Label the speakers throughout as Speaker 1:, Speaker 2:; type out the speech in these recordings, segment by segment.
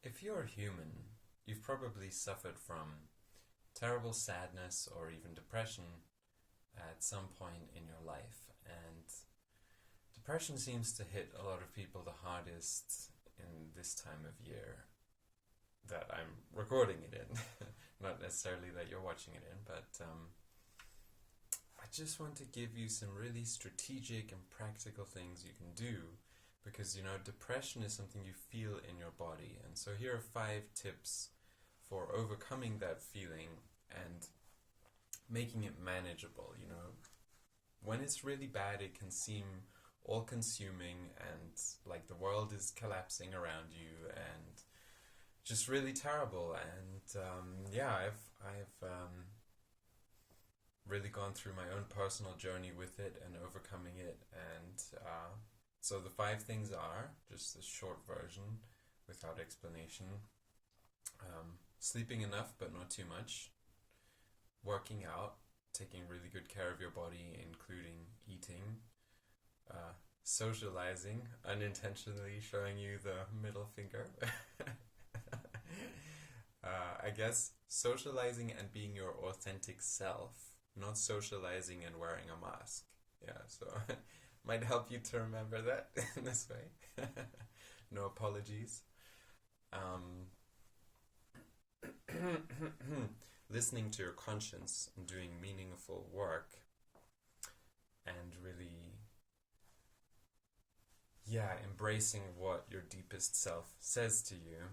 Speaker 1: If you're human, you've probably suffered from terrible sadness or even depression at some point in your life. And depression seems to hit a lot of people the hardest in this time of year that I'm recording it in. Not necessarily that you're watching it in, but I just want to give you some really strategic and practical things you can do because, depression is something you feel in your body. And so here are 5 tips for overcoming that feeling and making it manageable. When it's really bad, it can seem all-consuming and like the world is collapsing around you and just really terrible. And I've really gone through my own personal journey with it and overcoming it. And so the 5 things are, just a short version without explanation: sleeping enough but not too much, working out, taking really good care of your body, including eating, socializing, unintentionally showing you the middle finger. I guess socializing and being your authentic self, not socializing and wearing a mask. Yeah, so might help you to remember that in this way. No apologies. Listening to your conscience and doing meaningful work and really, embracing what your deepest self says to you.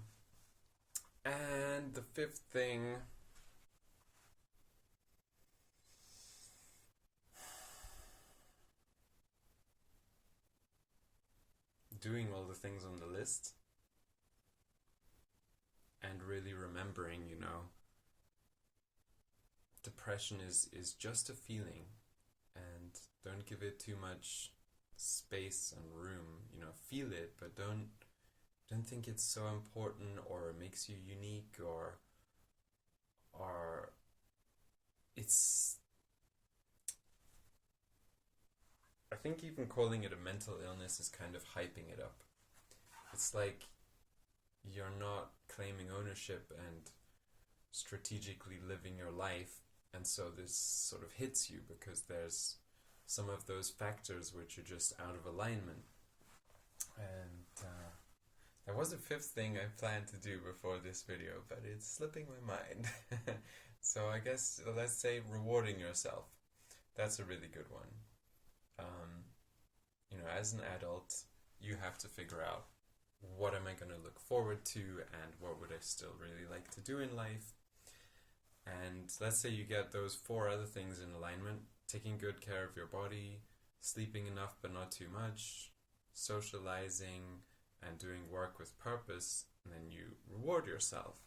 Speaker 1: And the 5th thing, doing all the things on the list and really remembering, depression is just a feeling, and don't give it too much space and room. Feel it, but don't think it's so important or it makes you unique or it's, I think even calling it a mental illness is kind of hyping it up. It's like you're not claiming ownership and strategically living your life, and so this sort of hits you because there's some of those factors which are just out of alignment. And there was a 5th thing I planned to do before this video, but it's slipping my mind. So I guess let's say rewarding yourself. That's a really good one. As an adult, you have to figure out, what am I going to look forward to and what would I still really like to do in life? And let's say you get those 4 other things in alignment: taking good care of your body, sleeping enough but not too much, socializing, and doing work with purpose. And then you reward yourself,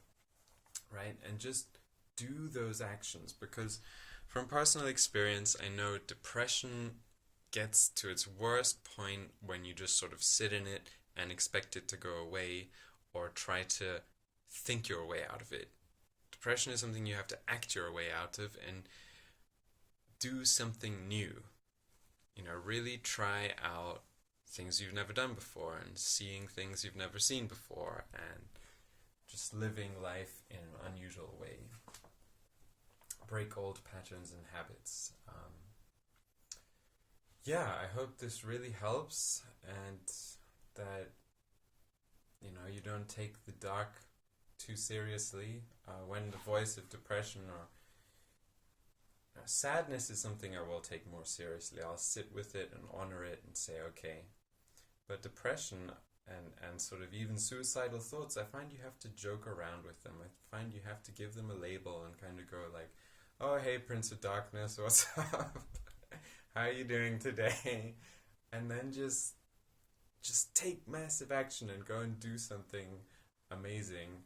Speaker 1: right? And just do those actions, because from personal experience, I know depression gets to its worst point when you just sort of sit in it and expect it to go away or try to think your way out of it. Depression is something you have to act your way out of and do something new. Really try out things you've never done before and seeing things you've never seen before and just living life in an unusual way. Break old patterns and habits. I hope this really helps and that you don't take the dark too seriously. When the voice of depression or sadness is something I will take more seriously. I'll sit with it and honor it and say, okay. But depression and sort of even suicidal thoughts, I find you have to joke around with them. I find you have to give them a label and kind of go like, oh, hey, Prince of Darkness, what's up? How are you doing today? And then just take massive action and go and do something amazing,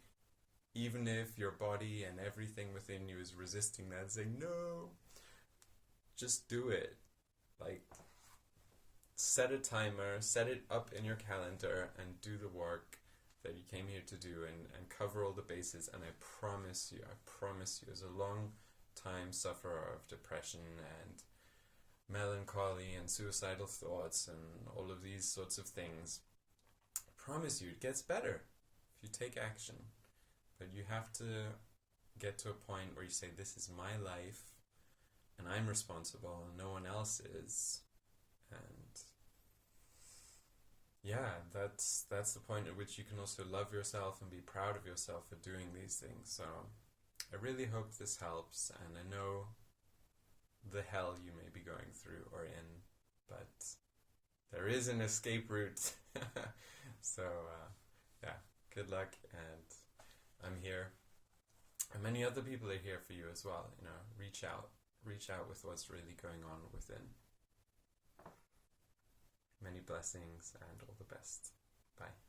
Speaker 1: even if your body and everything within you is resisting that and saying, no, just do it. Like, set a timer, set it up in your calendar and do the work that you came here to do and cover all the bases. And I promise you, as a long time sufferer of depression and melancholy and suicidal thoughts and all of these sorts of things, I promise you it gets better. if you take action, but you have to get to a point where you say, this is my life and I'm responsible and no one else is. And yeah, that's the point at which you can also love yourself and be proud of yourself for doing these things. So I really hope this helps, and I know the hell you may be going through or in, but there is an escape route. So yeah, good luck, and I'm here, and many other people are here for you as well. You know, reach out with what's really going on within. Many blessings and all the best. Bye.